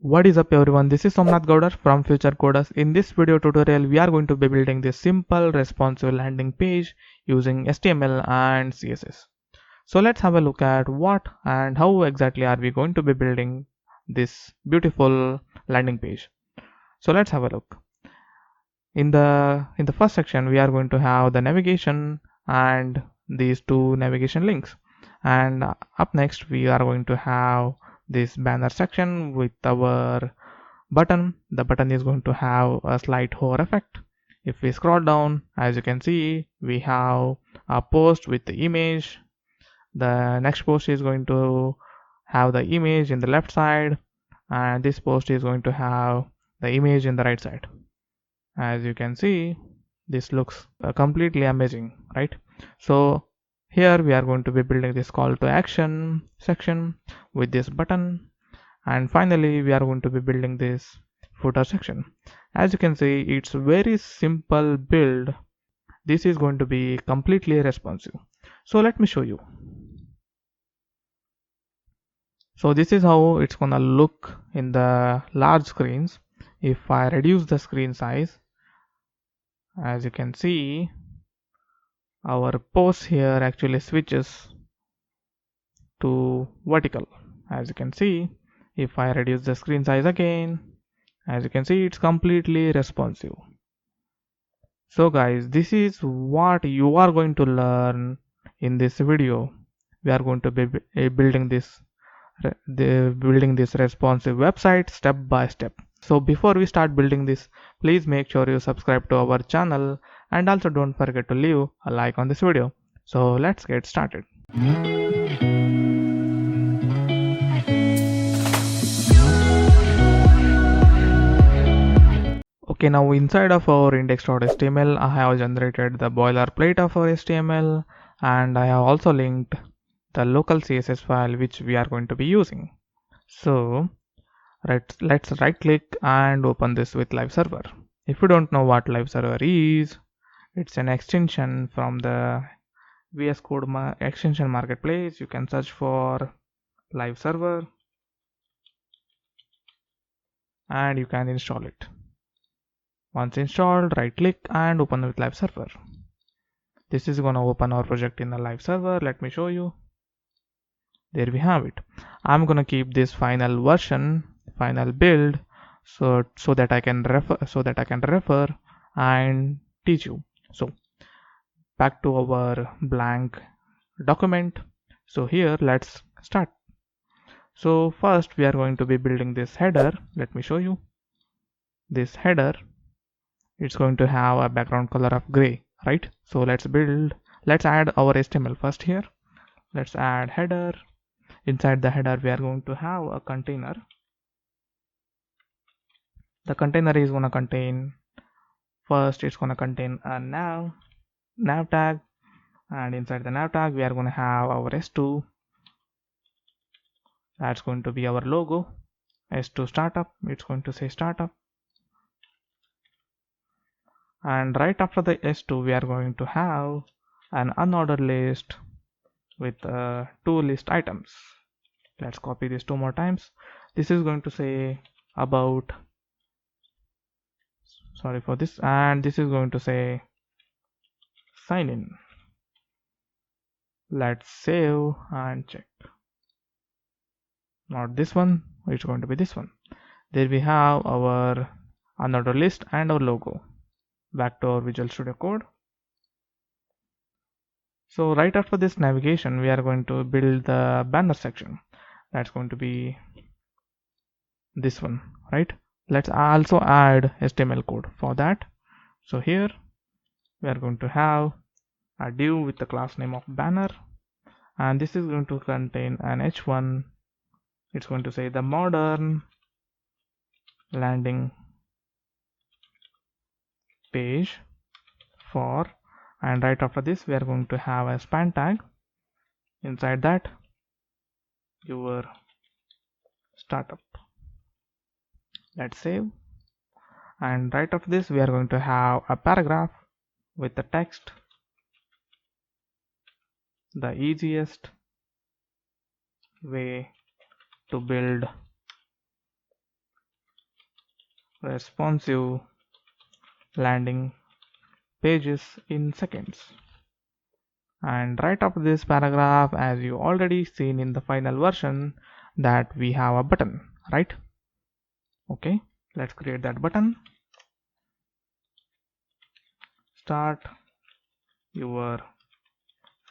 What is up everyone, this is Somnath Gaudar from Future Coders. In this video tutorial we are going to be building this simple responsive landing page using HTML and CSS. So let's have a look at what and how exactly are we going to be building this beautiful landing page. So let's have a look. In the first section we are going to have the navigation and these two navigation links, and up next we are going to have this banner section with our button. The button is going to have a slight hover effect. If we scroll down, as you can see, we have a post with the image. The next post is going to have the image in the left side, and this post is going to have the image in the right side. As you can see, this looks completely amazing, right? So here we are going to be building this call to action section with this button, and finally we are going to be building this footer section. As you can see, it's very simple build. This is going to be completely responsive. So let me show you. So this is how it's gonna look in the large screens. If I reduce the screen size, as you can see, our post here actually switches to vertical. As you can see, if I reduce the screen size again, as you can see, it's completely responsive. So guys, this is what you are going to learn in this video. We are going to be building this responsive website step by step. So before we start building this, please make sure you subscribe to our channel and also don't forget to leave a like on this video. So let's get started. Okay, now inside of our index.html, I have generated the boilerplate of our HTML, and I have also linked the local CSS file which we are going to be using. So let's right click and open this with live server. If you don't know what live server is, it's an extension from the VS Code extension marketplace. You can search for live server and you can install it. Once installed, right click and open with live server. This is gonna open our project in the live server. Let me show you. There we have it. I'm gonna keep this final version, final build, so that I can refer and teach you. So back to our blank document. So here let's start. So first we are going to be building this header. Let me show you. This header, it's going to have a background color of gray, right? So let's add our HTML first here. Let's add header. Inside the header we are going to have a container. The container is going to contain, first it's going to contain a nav tag, and inside the nav tag we are going to have our s2. That's going to be our logo. S2 startup, it's going to say startup, and right after the S2 we are going to have an unordered list with two list items. Let's copy this two more times. This is going to say about, sorry for this, and this is going to say sign in. Let's save and check. Not this one, it's going to be this one. There we have our unordered list and our logo. Back to our Visual Studio Code. So right after this navigation we are going to build the banner section. That's going to be this one, right? Let's also add HTML code for that. So here we are going to have a div with the class name of banner, and this is going to contain an h1. It's going to say the modern landing page for, and right after this we are going to have a span tag. Inside that, your startup. Let's save, and right after this we are going to have a paragraph with the text. The easiest way to build responsive landing pages in seconds. And right after this paragraph, as you already seen in the final version, that we have a button, right? Okay, let's create that button. Start your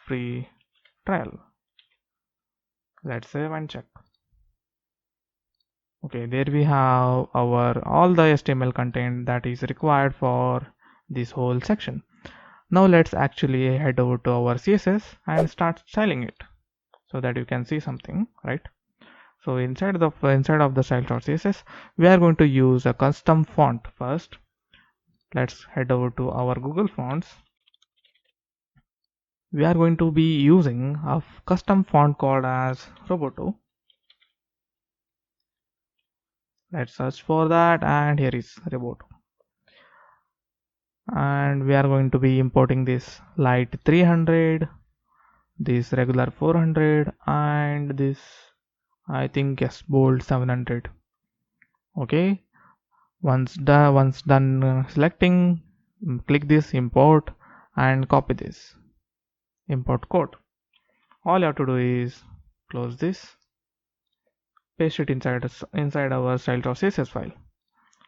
free trial. Let's save and check. Okay, there we have our all the HTML content that is required for this whole section. Now let's actually head over to our CSS and start styling it so that you can see something, right? So inside of the style.css, we are going to use a custom font first. Let's head over to our Google Fonts. We are going to be using a custom font called as Roboto. Let's search for that, and here is Roboto. And we are going to be importing this light 300, this regular 400, and this, I think, yes, bold 700. Okay, once done selecting, click this import and copy this import code. All you have to do is close this, paste it inside our style.css file.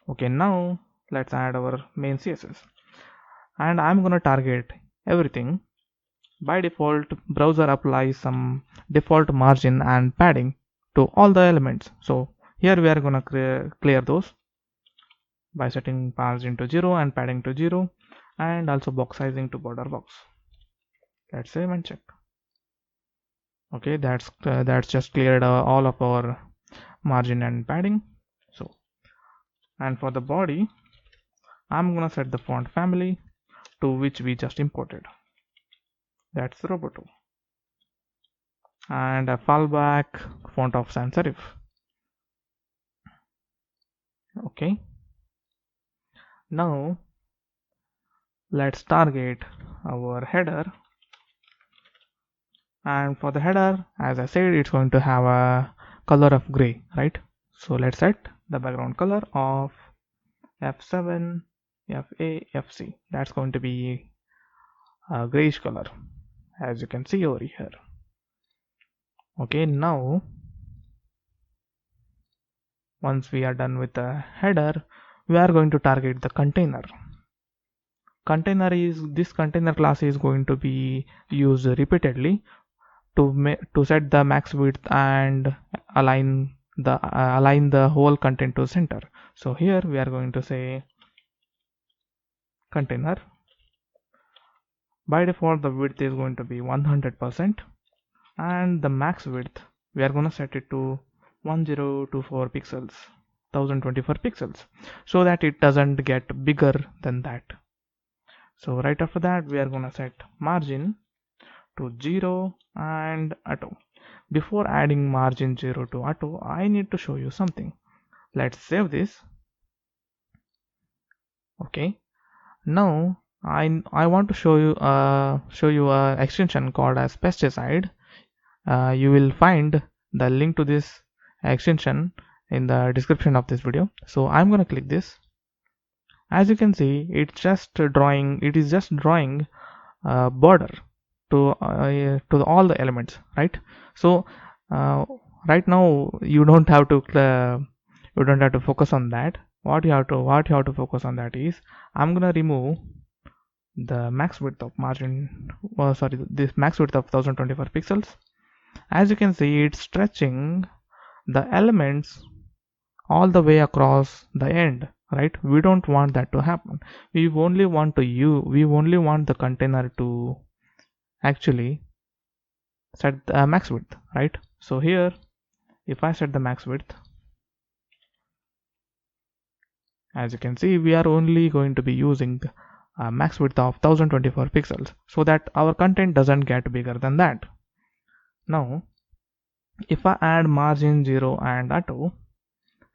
Okay, now let's add our main CSS, and I'm gonna target everything. By default, browser applies some default margin and padding to all the elements. So here we are gonna clear those by setting margin to 0 and padding to 0, and also box sizing to border box. Let's save and check. Okay, that's just cleared all of our margin and padding. So, and for the body, I'm gonna set the font family to which we just imported. That's Roboto, and a fallback font of sans serif. Okay, now let's target our header, and for the header, as I said, it's going to have a color of gray, right? So let's set the background color of F7, FA, FC. That's going to be a grayish color, as you can see over here. Okay, now once we are done with the header, we are going to target the container. This container class is going to be used repeatedly to set the max width and align the whole content to center. So here we are going to say container. By default, the width is going to be 100%, and the max width we are going to set it to 1024 pixels, 1024 pixels, so that it doesn't get bigger than that. So right after that, we are going to set margin to 0 and auto. Before adding margin 0 to auto, I need to show you something. Let's save this. Okay, now I want to show you a extension called as pesticide. You will find the link to this extension in the description of this video. So I'm going to click this. As you can see, it is just drawing a border to all the elements, right? So right now you don't have to focus on that. What you have to focus on that is, I'm gonna remove the max width of margin, this max width of 1024 pixels. As you can see, it's stretching the elements all the way across the end, right? We don't want that to happen. We only want the container to actually set the max width, right? So here, if I set the max width, as you can see, we are only going to be using a max width of 1024 pixels, so that our content doesn't get bigger than that. Now if I add margin 0 and auto,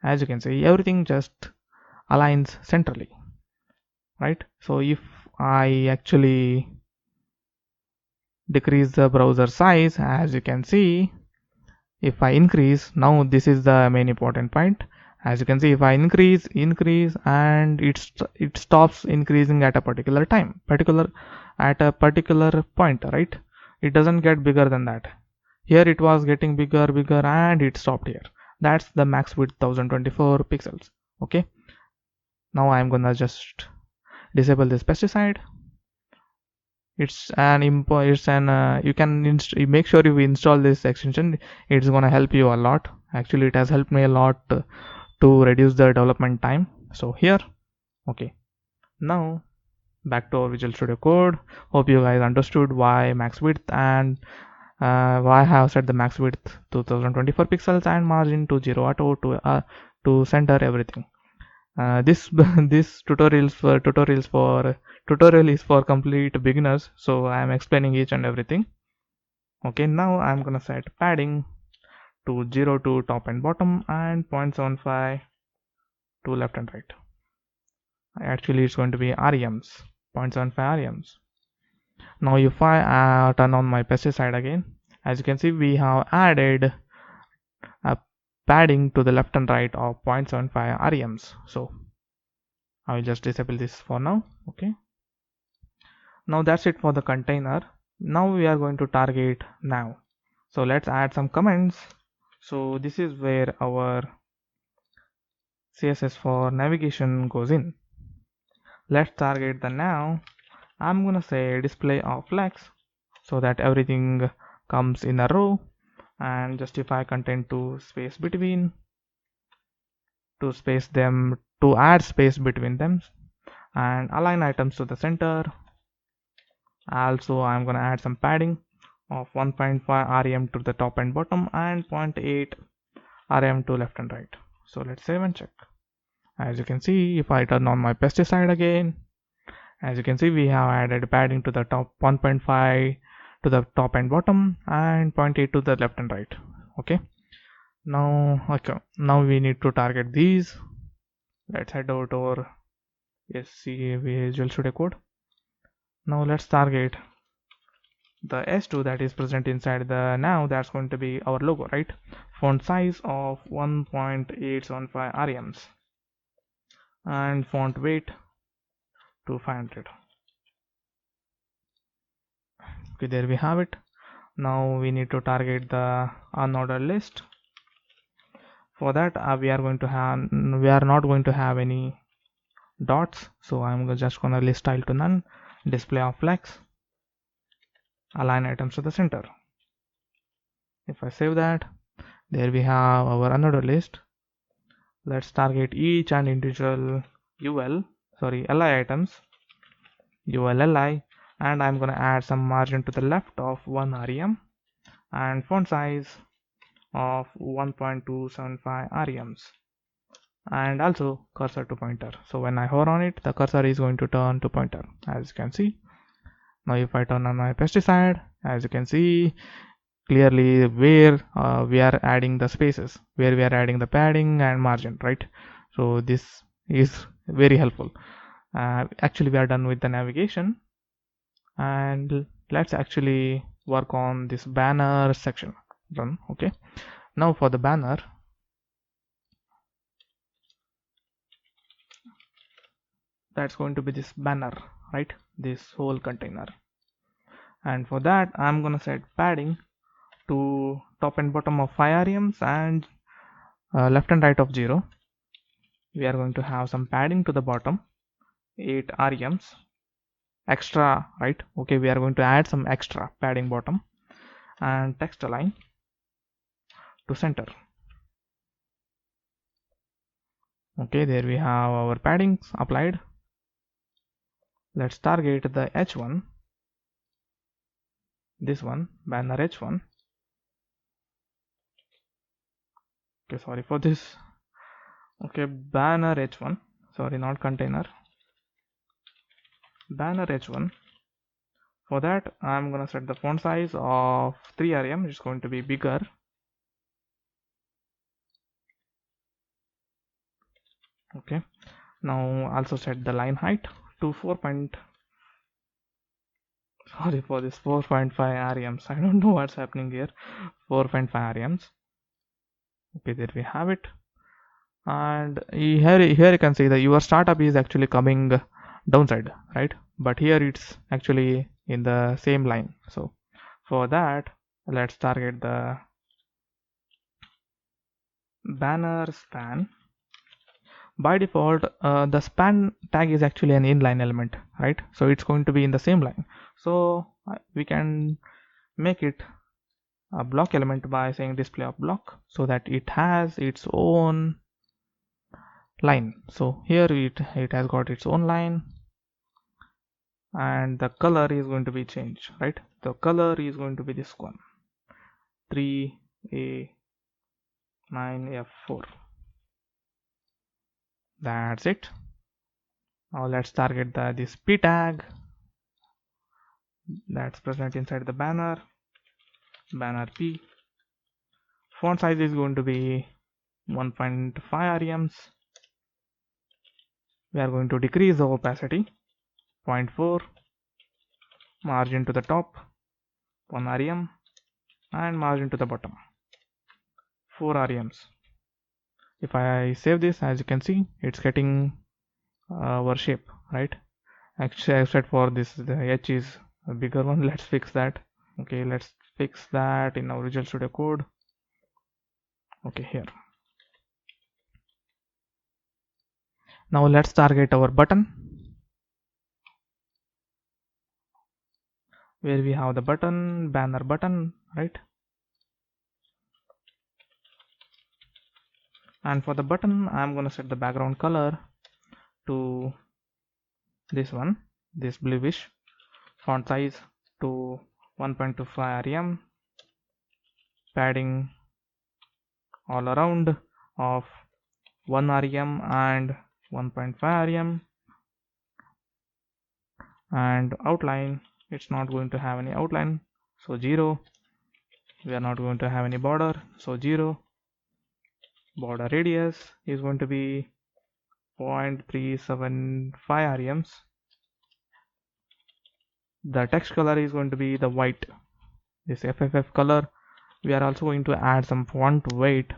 as you can see, everything just aligns centrally, right? So if I actually decrease the browser size, as you can see, if I increase, now this is the main important point, As you can see, if I increase, and it stops increasing at a particular time, at a particular point, right? It doesn't get bigger than that. Here it was getting bigger, and it stopped here. That's the max width 1024 pixels. Okay, now I'm gonna just disable this pesticide. You can you make sure you install this extension. It's gonna help you a lot. Actually, it has helped me a lot to reduce the development time. So here, okay, now back to our Visual Studio Code. Hope you guys understood why max width, and why I have set the max width to 1024 pixels and margin to 0 auto to center everything. This this tutorial is for complete beginners, so I am explaining each and everything. Okay, now I'm gonna set padding to 0 to top and bottom, and 0.75 to left and right. Actually, it's going to be REMs, 0.75 REMs. Now if I turn on my pesticide again, as you can see, we have added a padding to the left and right of 0.75 REMs. So I will just disable this for now. Okay, now that's it for the container. Now we are going to target now. So let's add some comments. So this is where our CSS for navigation goes in. Let's target the now. I'm gonna say display of flags so that everything comes in a row, and justify content to space between, to space them, to add space between them, and align items to the center. Also, I'm gonna add some padding of 1.5 rem to the top and bottom, and 0.8 rem to left and right. So let's save and check. As you can see, if I turn on my pesticide again, as you can see, we have added padding to the top, 1.5 to the top and bottom, and 0.8 to the left and right. Okay, now we need to target these. Let's head over to our Visual Studio Code. Now let's target the S2 that is present inside the now. That's going to be our logo, right? Font size of 1.875 REMs, and font weight to 500. Okay, there we have it. Now we need to target the unordered list. For that, we are not going to have any dots, so I'm just gonna list style to none, display of flags, align items to the center. If I save that, there we have our unordered list. Let's target each and individual li items, li, and I'm gonna add some margin to the left of 1 rem, and font size of 1.275 rems, and also cursor to pointer. So when I hover on it, the cursor is going to turn to pointer, as you can see. Now if I turn on my pesticide, as you can see clearly where we are adding the spaces, where we are adding the padding and margin, right? So this is very helpful. Actually, we are done with the navigation, and let's actually work on this banner section. Run. Okay, now for the banner, that's going to be this banner, right? This whole container. And for that, I'm gonna set padding to top and bottom of 5 rems, and left and right of 0. We are going to have some padding to the bottom, 8 rems extra, right? Okay, we are going to add some extra padding bottom, and text align to center. Okay, there we have our paddings applied. Let's target the H1, this one, banner H1. Okay, sorry for this. Okay, banner H1, sorry, not container, banner H1. For that, I'm gonna set the font size of 3 rem. It's going to be bigger. Okay, now also set the line height to 4.5 rems. I don't know what's happening here. 4.5 rems. Okay, there we have it. And here you can see that your startup is actually coming downside, right? But here it's actually in the same line. So for that, let's target the banner span. By default, the span tag is actually an inline element, right? So it's going to be in the same line. So we can make it a block element by saying display of block, so that it has its own line. So here it has got its own line, and the color is going to be changed, right? The color is going to be this one, 3A9F4. That's it. Now let's target this p tag that's present inside the banner p. Font size is going to be 1.5 rems. We are going to decrease the opacity 0.4, margin to the top 1 rem, and margin to the bottom 4 rems. If I save this, as you can see, it's getting our shape, right? Actually, except for this, the H is a bigger one. Let's fix that. Okay, let's fix that in our Visual Studio Code. Okay, here. Now let's target our button, where we have the button, banner button, right? And for the button, I'm gonna set the background color to this one, this bluish. Font size to 1.25 rem, padding all around of 1 rem and 1.5 rem, and outline, it's not going to have any outline, so 0. We are not going to have any border, so 0. Border radius is going to be 0.375 rems. The text color is going to be the white, this FFF color. We are also going to add some font weight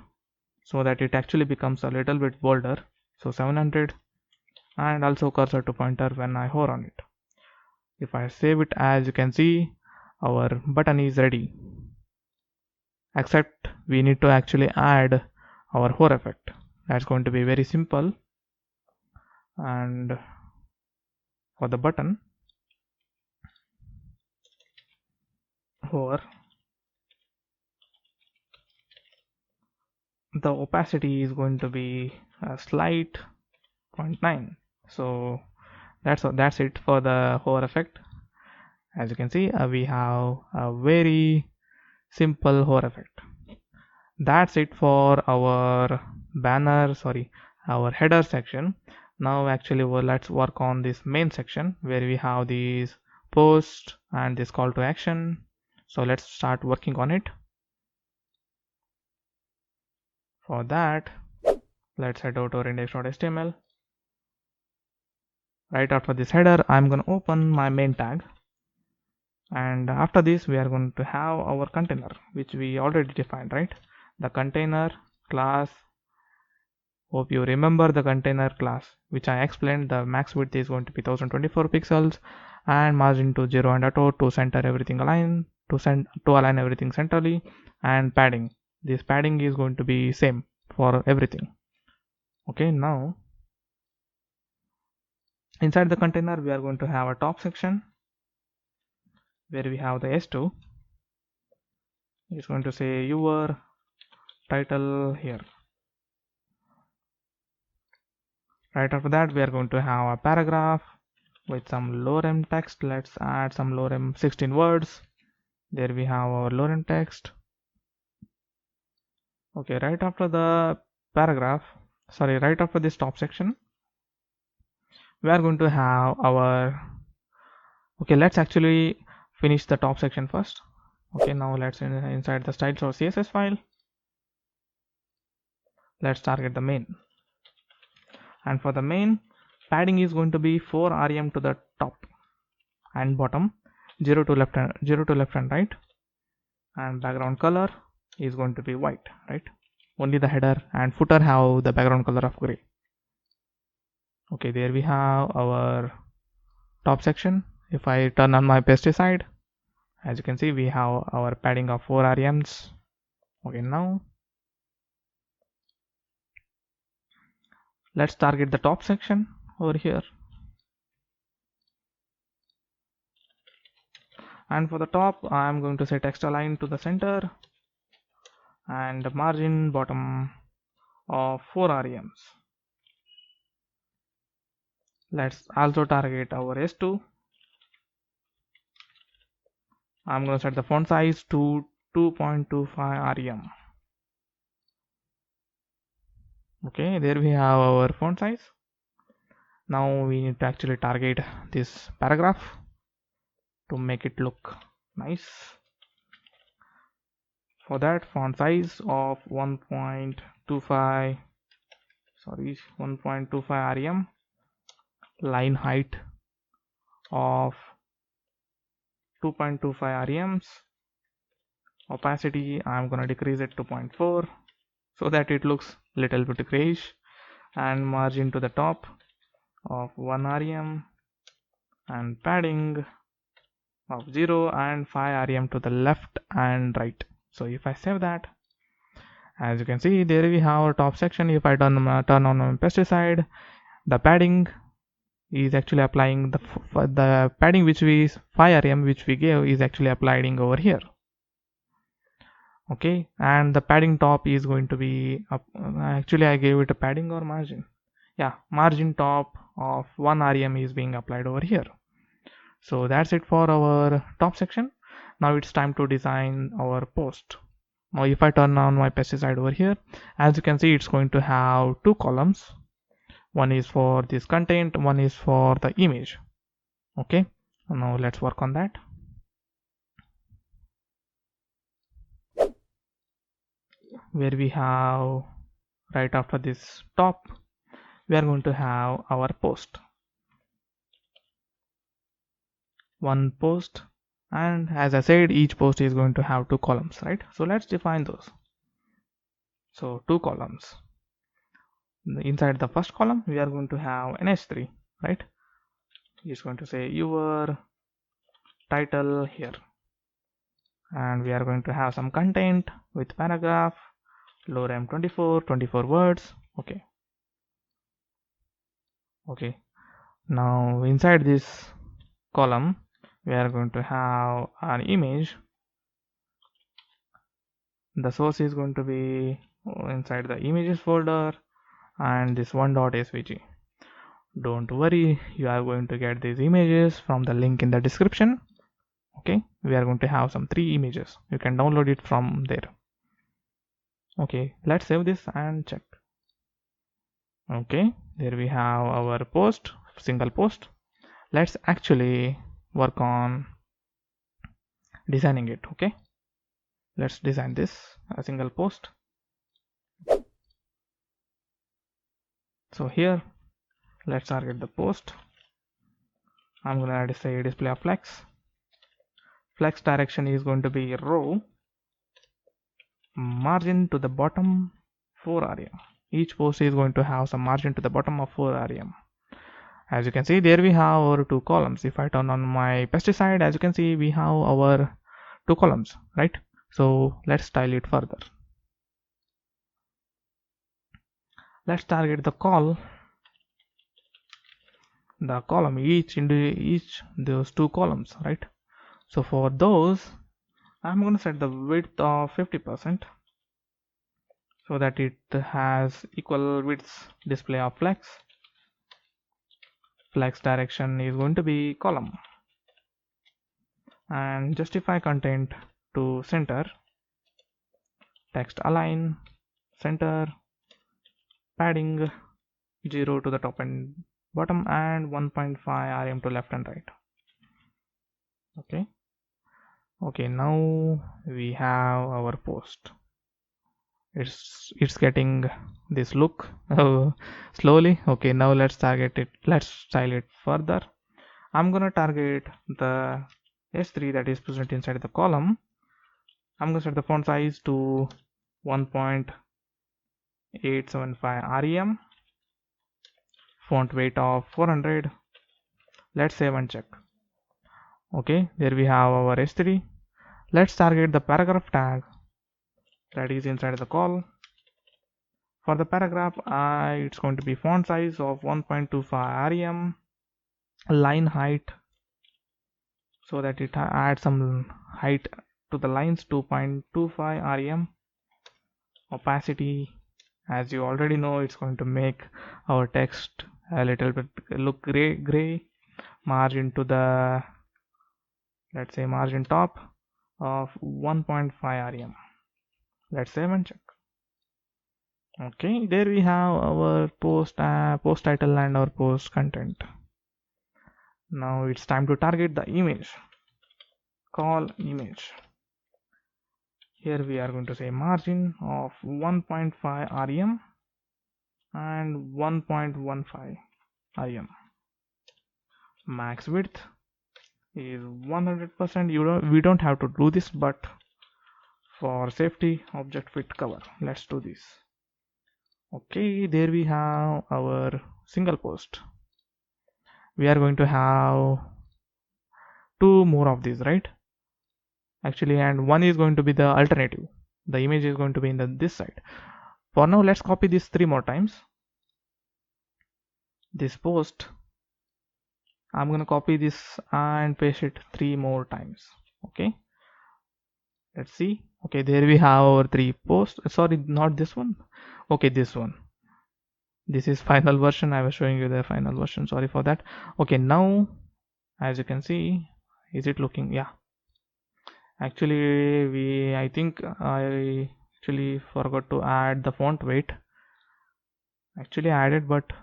so that it actually becomes a little bit bolder, so 700, and also cursor to pointer when I hover on it. If I save it, as you can see, our button is ready, except we need to actually add our hover effect. That's going to be very simple. And for the button, hover, the opacity is going to be a slight 0.9. So that's it for the hover effect. As you can see, we have a very simple hover effect. That's it for our our header section. Now actually, well, let's work on this main section where we have these post and this call to action. So let's start working on it. For that, let's head over to our index.html. Right after this header, I'm going to open my main tag, and after this we are going to have our container, which we already defined, right? The container class, hope you remember the container class, which I explained. The max width is going to be 1024 pixels, and margin to 0 and auto to center everything align, to align everything centrally, and padding. This padding is going to be same for everything. Okay, now inside the container we are going to have a top section where we have the S2. It's going to say your title here. Right after that, we are going to have a paragraph with some lorem text. Let's add some lorem 16 words. There we have our lorem text. Okay, right after the paragraph, right after this top section, we are going to have our, okay, let's actually finish the top section first. Okay, now let's inside the styles or CSS file, let's target the main. And for the main, padding is going to be 4 rem to the top and bottom, 0 to left and right, and background color is going to be white, right? only the header and footer have the background color of gray. Okay, there we have our top section. If I turn on my pesticide, as you can see, we have our padding of 4 RMs. Okay, now let's target the top section over here. And for the top, I'm going to set text align to the center and margin bottom of 4 RMs. Let's also target our S2. I'm going to set the font size to 2.25 rem. Okay, there we have our font size. Now we need to actually target this paragraph to make it look nice. For that, font size of 1.25 rem, line height of 2.25 rems, opacity I'm gonna decrease it to 0.4 so that it looks little bit grayish, and margin to the top of 1 rem and padding of 0 and 5 rem to the left and right. So if I save that, as you can see, there we have our top section. If I turn on pesticide, the padding is actually applying the padding which we 5 rem which we gave is actually applying over here. Okay, and the padding top is going to be actually I gave it a padding or margin. Yeah, margin top of 1 rem is being applied over here. So that's it for our top section. Now it's time to design our post. Now if I turn on my pesticide over here, as you can see, it's going to have 2 columns. One is for this content, one is for the image. Okay, now let's work on that. Where we have right after this top, we are going to have our post. One post, and as I said, each post is going to have 2 columns, right? So let's define those. So 2 columns. Inside the first column, we are going to have an h3, right? It's going to say your title here, and we are going to have some content with paragraph, low rem 24 words. Okay, now inside this column we are going to have an image. The source is going to be inside the images folder and this one.svg. Don't worry, you are going to get these images from the link in the description. Okay, we are going to have some 3 images. You can download it from there. Okay, let's save this and check. Okay, there we have our post, single post. Let's actually work on designing it. Okay, let's design this a single post. So here let's target the post. I'm gonna say display of flex direction is going to be row, margin to the bottom 4 rem. Each post is going to have some margin to the bottom of 4 rem. As you can see, there we have our 2 columns. If I turn on my pesticide, as you can see, we have our 2 columns, right? So let's style it further. Let's target the column, each those 2 columns, right? So for those, I'm going to set the width of 50% so that it has equal widths. Display of flex direction is going to be column, and justify content to center, text align center, padding 0 to the top and bottom, and 1.5 rem to left and right. Okay, now we have our post. It's getting this look slowly. Okay, now let's target it. Let's style it further. I'm gonna target the h3 that is present inside the column. I'm gonna set the font size to 1.5 875 rem, font weight of 400. Let's save and check. Okay, there we have our h3. Let's target the paragraph tag that is inside the call. For the paragraph, it's going to be font size of 1.25 rem, line height, so that it adds some height to the lines, 2.25 rem, opacity, as you already know, it's going to make our text a little bit look gray. Margin to the, let's say, margin top of 1.5 rem. Let's save and check. Okay, there we have our post title and our post content. Now it's time to target the image. Call image. Here we are going to say margin of 1.5 rem and 1.15 rem. Max width is 100%. We don't have to do this, but for safety, object fit cover, let's do this. Okay, there we have our single post. We are going to have 2 more of these, right? Actually, and one is going to be the alternative. The image is going to be in this side. For now, let's copy this 3 more times. This post, I'm going to copy this and paste it 3 more times. Okay, let's see. Okay, there we have our 3 posts. Sorry, not this one. Okay, this one. This is final version. I was showing you the final version. Sorry for that. Okay, now as you can see, is it looking? Yeah. Actually, I think I actually forgot to add the font weight. Actually, I added, but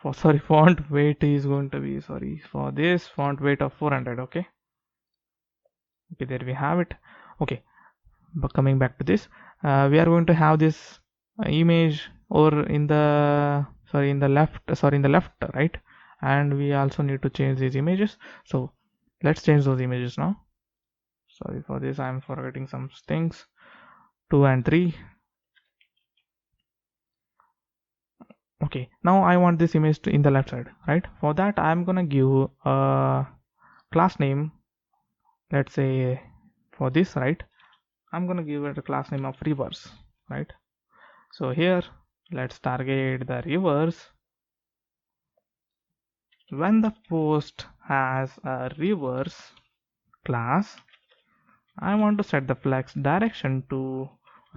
font weight is going to be, for this font weight of 400. Okay. Okay, there we have it. Okay, but coming back to this, we are going to have this image or in the left, right? And we also need to change these images, so let's change those images now. Sorry for this, I'm forgetting some things. 2 and 3. Okay, now I want this image in the left side, right? For that, I'm gonna give a class name. Let's say for this, right, I'm gonna give it a class name of reverse, right? So here, let's target the reverse. When the post has a reverse class, I want to set the flex direction to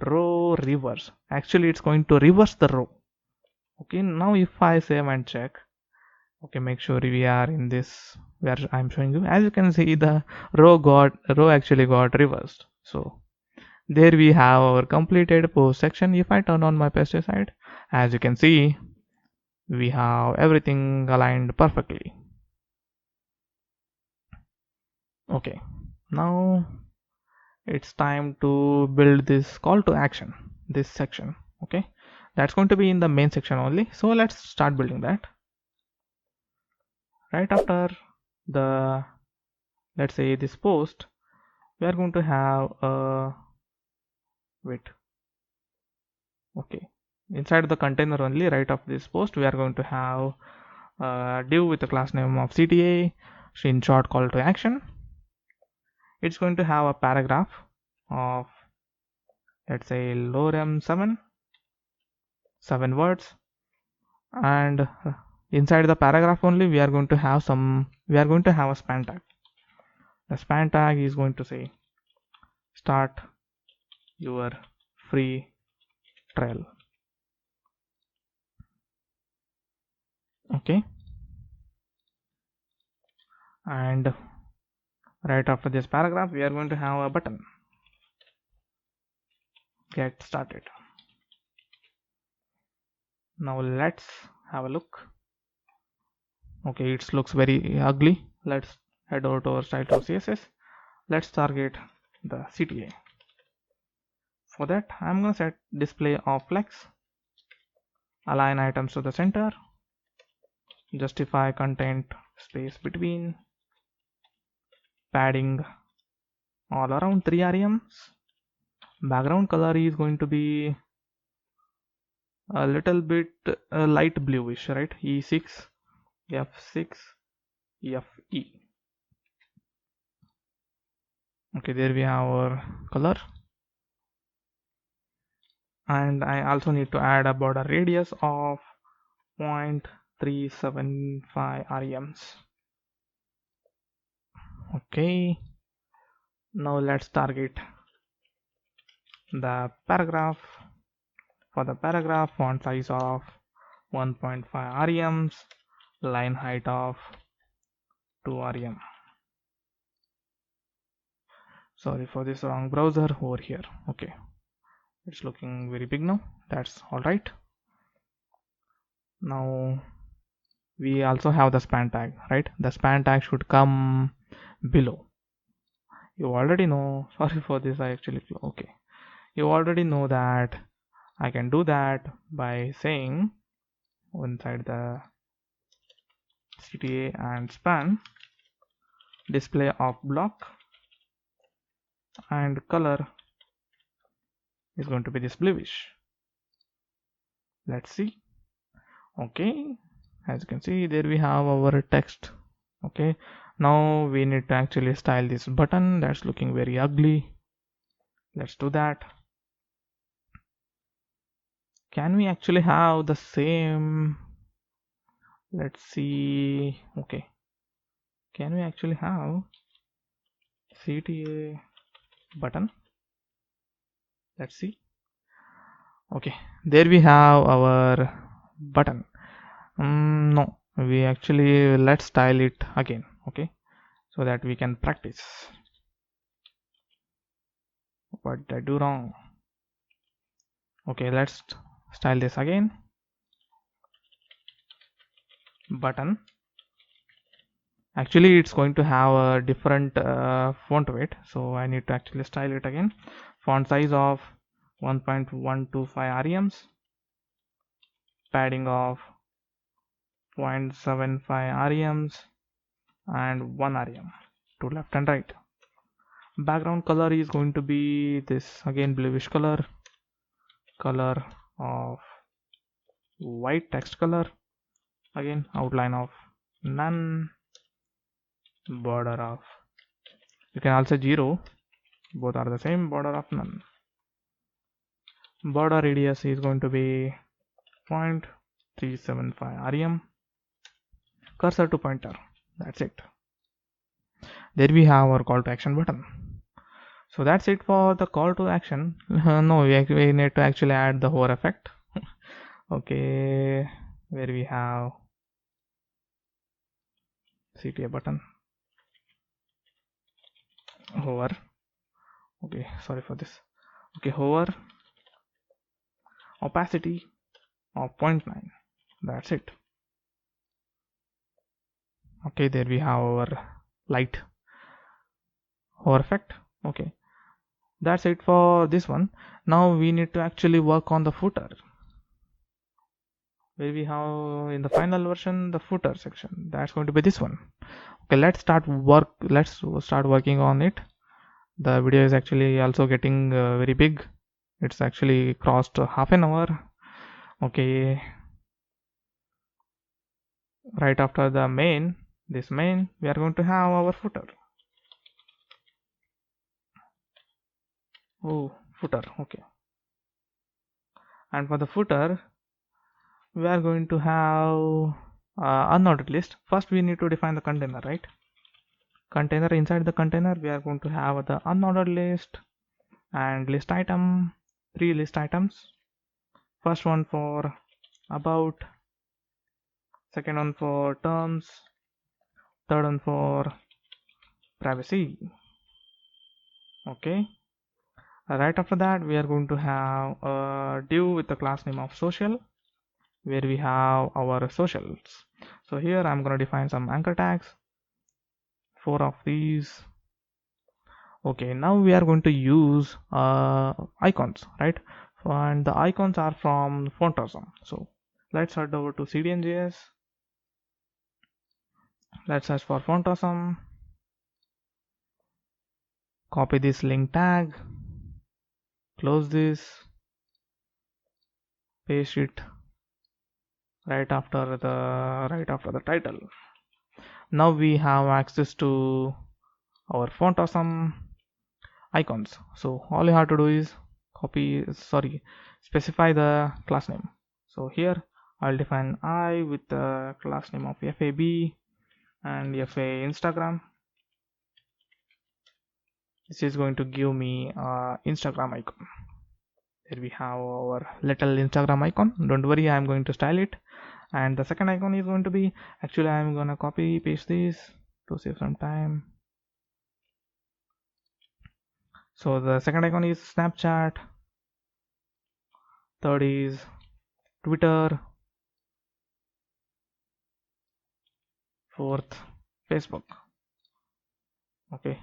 row reverse. Actually, it's going to reverse the row. Okay, now if I save and check, okay, make sure we are in this where I'm showing you. As you can see, the row actually got reversed. So there we have our completed post section. If I turn on my pesticide, as you can see, we have everything aligned perfectly. Okay, now it's time to build this call to action, this section. Okay, that's going to be in the main section only, so let's start building that. Right after the, let's say, this post, we are going to have a okay, inside the container only, right of this post, we are going to have a div with the class name of CTA, in short, call to action. It's going to have a paragraph of, let's say, lorem 7 words, and inside the paragraph only we are going to have a span tag. The span tag is going to say start your free trial. Okay, and right after this paragraph we are going to have a button, get started. Now let's have a look. Okay, it looks very ugly. Let's head over to our style to CSS. Let's target the CTA. For that, I'm going to set display of flex, align items to the center, justify content space between, padding all around 3 rems. Background color is going to be a little bit light bluish, right? E6, F6, Fe. Okay, there we have our color. And I also need to add a border radius of 0.375 rems. Okay, now let's target the paragraph. For the paragraph, font size of 1.5 rems, line height of 2 rem. Sorry for this wrong browser over here. Okay, it's looking very big now. That's all right. Now we also have the span tag, right? The span tag should come below. You already know. Sorry for this. I actually okay. You already know that I can do that by saying inside the CTA and span display of block, and color is going to be this bluish. Let's see. Okay, as you can see, there we have our text. Okay, now we need to actually style this button that's looking very ugly. Let's do that. Can we actually have the same? Let's see. Okay, can we actually have CTA button? Let's see. Okay, there we have our button. No, we actually let's style it again. Okay, so that we can practice. What did I do wrong? Okay, let's style this again. Button. Actually, it's going to have a different font weight, so I need to actually style it again. Font size of 1.125 rems, padding of 0.75 rems, and 1 rem to left and right. Background color is going to be this again bluish color of white text color, again outline of none, border of, you can also 0, both are the same, border of none. Border radius is going to be 0.375 rem, cursor to pointer, that's it. There we have our call to action button. So that's it for the call to action. No, we need to actually add the hover effect. Okay, where we have CTA button, hover. Okay, sorry for this. Okay, hover, opacity of 0.9, that's it. Okay, there we have our light hover effect. Okay, that's it for this one. Now we need to actually work on the footer, where we have in the final version the footer section. That's going to be this one. Okay, let's start working on it. The video is actually also getting very big. It's actually crossed half an hour. Okay, right after the main, this main, we are going to have our footer. Oh, footer. Okay, and for the footer we are going to have unordered list. First we need to define the container, right? Container, inside the container we are going to have the unordered list and list item, 3 list items. First one for about, second one for terms, third one for privacy. Okay, right after that we are going to have a div with the class name of social, where we have our socials. So here I'm going to define some anchor tags, 4 of these. Okay, now we are going to use icons, right? And the icons are from Fontosum. So let's head over to CDN.js. Let's search for Fontosum. Copy this link tag, close this, paste it right after the title. Now we have access to our font or some icons. So all you have to do is specify the class name. So here I'll define I with the class name of FAB and FA Instagram. This is going to give me Instagram icon. Here we have our little Instagram icon. Don't worry, I'm going to style it. And the second icon is going to be, actually I'm gonna copy paste this to save some time. So the second icon is Snapchat, third is Twitter, fourth Facebook. Okay,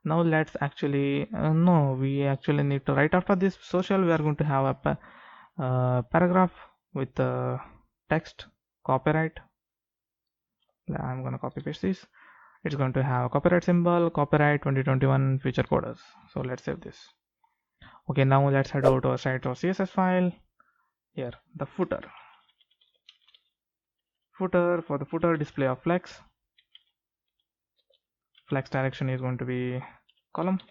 now let's actually no, we actually need to, right after this social, we are going to have a paragraph with text copyright. I'm gonna copy paste this. It's going to have copyright symbol, copyright 2021 feature coders. So let's save this. Okay, now let's head over to our site or CSS file. Here, the footer. For the footer, display of flex. Flex direction is going to be column.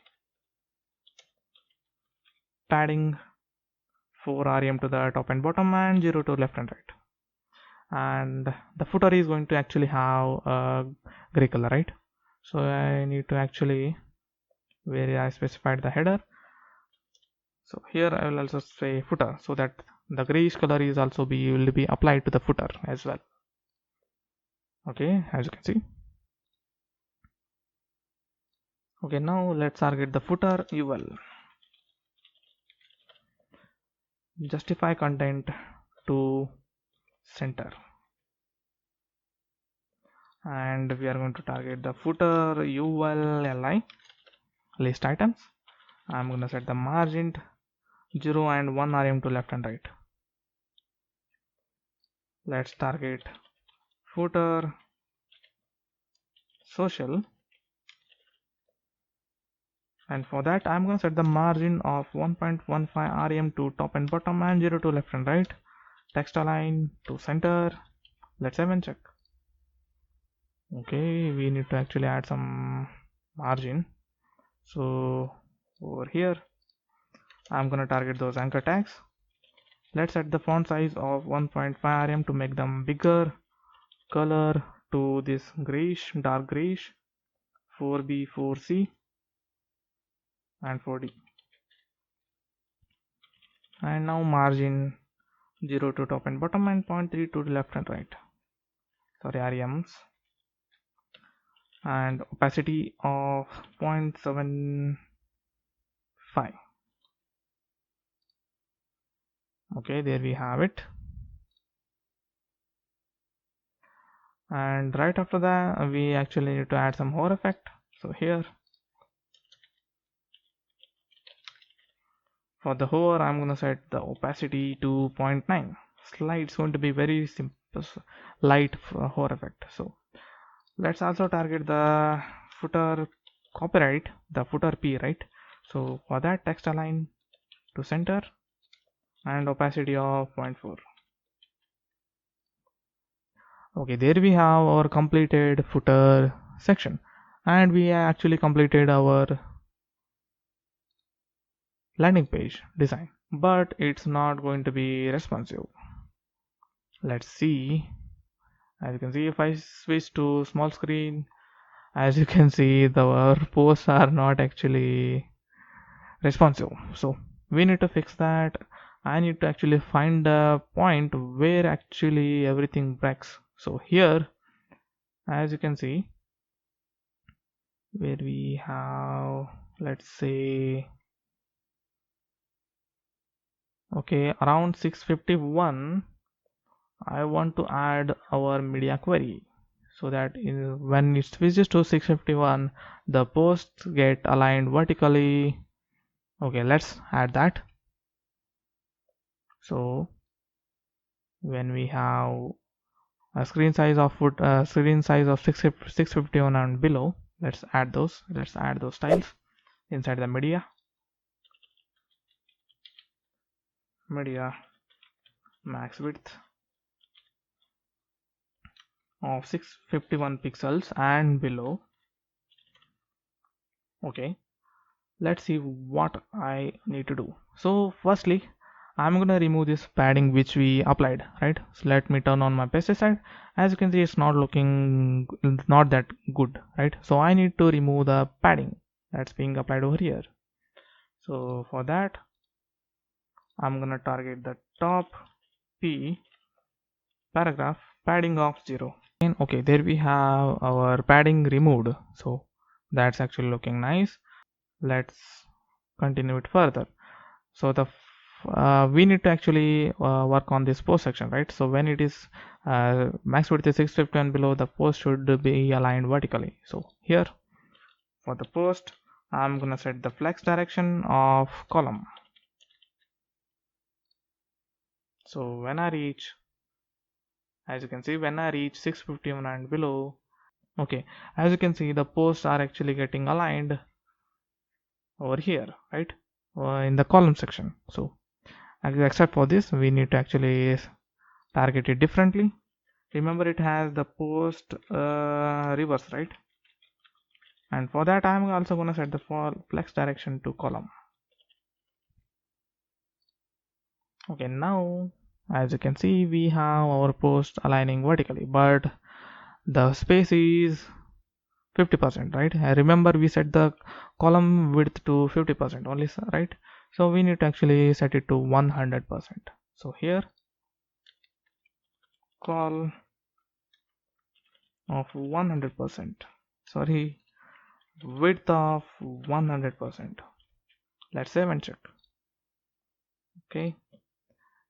Padding 4 rem to the top and bottom and 0 to left and right. And the footer is going to actually have a gray color, right? So I need to actually, where I specified the header, so here I will also say footer, so that the grayish color is also will be applied to the footer as well. Okay, as you can see. Okay, now let's target the footer UL. Justify content to center, and we are going to target the footer ULLI list items. I'm going to set the margin 0 and 1 rem to left and right. Let's target footer social, and for that I'm going to set the margin of 1.15 rem to top and bottom and 0 to left and right. Text align to center. Let's have and check. Okay, we need to actually add some margin. So over here I'm gonna target those anchor tags. Let's set the font size of 1.5 rem to make them bigger. Color to this grayish, dark grayish, 4B, 4C and 4D. And now margin 0 to top and bottom and 0.3 to the left and right. Sorry, REMs. And opacity of 0.75. Okay, there we have it. And right after that we actually need to add some hover effect. So here for the hover I'm gonna set the opacity to 0.9. It's going to be very simple, light hover effect. So let's also target the footer copyright, the footer P, right? So for that, text align to center and opacity of 0.4. Okay, there we have our completed footer section, and we actually completed our landing page design, but it's not going to be responsive. Let's see. As you can see, if I switch to small screen, as you can see, our posts are not actually responsive. So we need to fix that. I need to actually find a point where actually everything breaks. So here, as you can see, where we have, let's say, okay, around 651, I want to add our media query, so that when it switches to 651, the posts get aligned vertically. Okay, let's add that. So when we have a screen size of 651 and below, let's add those styles inside the media. max width of 651 pixels and below. Okay, let's see what I need to do. So firstly, I'm gonna remove this padding which we applied, right? So let me turn on my pesticide. As you can see, it's not looking not that good, right? So I need to remove the padding that's being applied over here. So for that, I'm gonna target the top P paragraph padding of 0. And okay, there we have our padding removed. So that's actually looking nice. Let's continue it further. So we need to actually work on this post section, right? So when it is max width is 650 and below, the post should be aligned vertically. So here for the post, I'm gonna set the flex direction of column. So when I reach, as you can see, when I reach 651 and below, okay, as you can see, the posts are actually getting aligned over here, right, in the column section. So except for this, we need to actually target it differently. Remember, it has the post reverse, right? And for that, I'm also going to set the flex direction to column. Okay, now as you can see, we have our post aligning vertically, but the space is 50%, right? I remember we set the column width to 50% only, right? So we need to actually set it to 100%. So here, call of 100%, sorry, width of 100%. Let's save and check. Okay,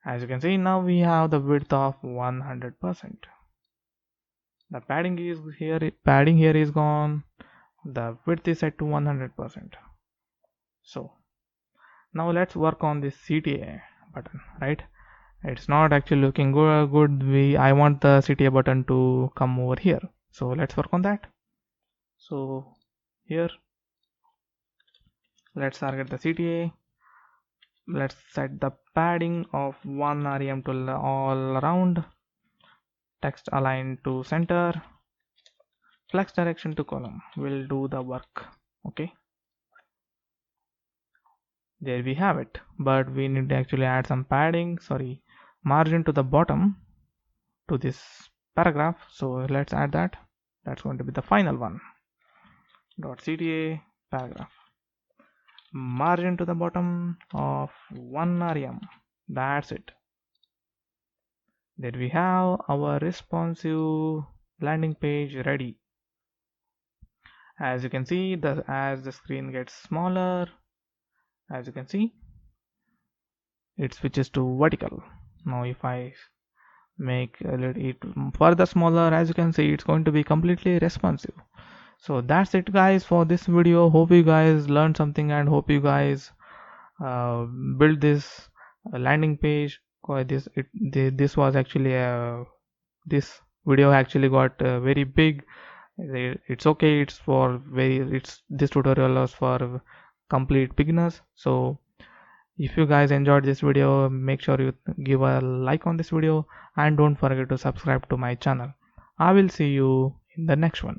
as you can see, now we have the width of 100%. The padding here is gone. The width is set to 100%. So now let's work on this CTA button, right? It's not actually looking good. I want the CTA button to come over here. So let's work on that. So here, let's target the CTA. Let's set the padding of 1 rem to all around. Text align to center. Flex direction to column will do the work. Okay, there we have it. But we need to actually add some padding, sorry, margin to the bottom to this paragraph. So let's add that. That's going to be the final one. .cta paragraph, margin to the bottom of 1 rem. That's it. There we have our responsive landing page ready. As you can see, as the screen gets smaller, as you can see, it switches to vertical. Now if I make it further smaller, as you can see, it's going to be completely responsive. So that's it guys for this video. Hope you guys learned something and hope you guys build this landing page. This was actually this video actually got very big. It's okay, it's this tutorial was for complete beginners. So if you guys enjoyed this video, make sure you give a like on this video and don't forget to subscribe to my channel. I will see you in the next one.